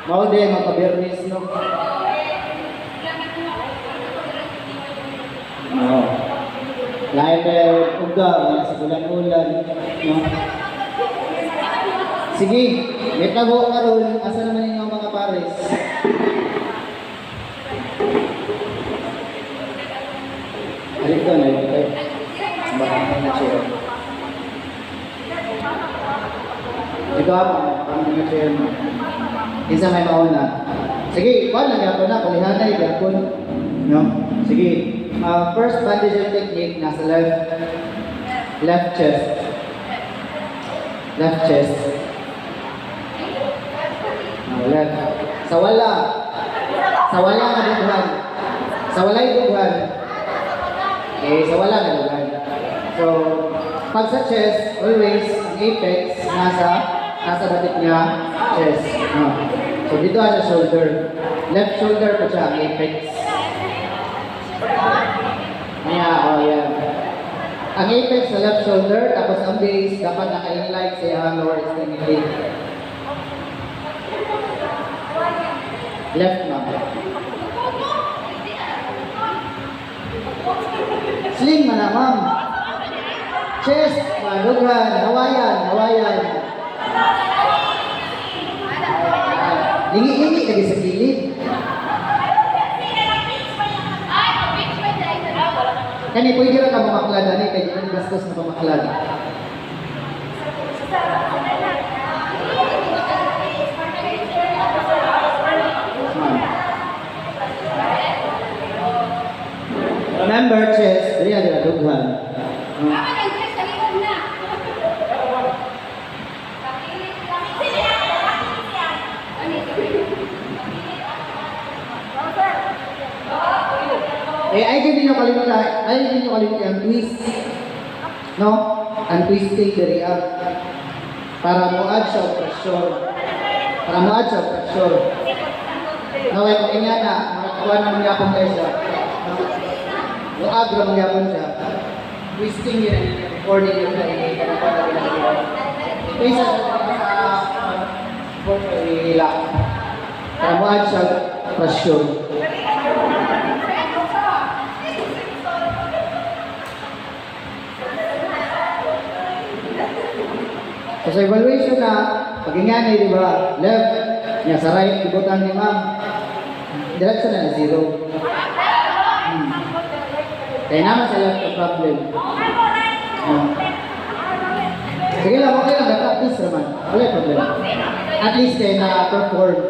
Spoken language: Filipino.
Mao din mga kabirnis no. Oo. Lain kay uga nga sa ulan-ulan no. Sige, may tago karon asa naman ninyo mga pares? Halika na ito. Baka na siya. Ito ako, ano na siya. Isa may mauna. Sige, ikuha lang yapon na, kulihanay, yapon. No? Sige. First bandaging technique, nasa left chest. Left chest. Left. Sa wala nga dughan. Sa walay dughan. Sa wala nga dughan. So, pag sa chest, always, ang apex, nasa batik niya, chest. No. So, dito sa shoulder. Left shoulder po siya, ang apex. Yan. Ang apex sa left shoulder, tapos ang base, dapat naka-inline sa yung lower extremity. Left na. Sling man na, ma'am. Chest, madughan, hawayan. Lingi-lingi lagi sa gilid. Kani pwede ra ka mamaklad ani kay di gastos na pamaklad. Remember chest, diri adira dughan. Ay hindi nyo kalimutan ang twist. No? Ang twisting dari para mo-add siya ang pressure. Naway kung inya na, makakuha na magyapon kayo siya. Mo-add na magyapon siya. Twisting yun ang recording yun na ikanapon na ginagawa. Ito isa sa hila. Para mo-add siya pressure. So sa evaluation na, pag-ingani, di ba, left, niya sa right, ibutan ni ma'am, diretso na 0. Kaya naman sa left ang problem. Sige lang, okay lang, na-practice naman. Wala problem. At least kayo na-perform.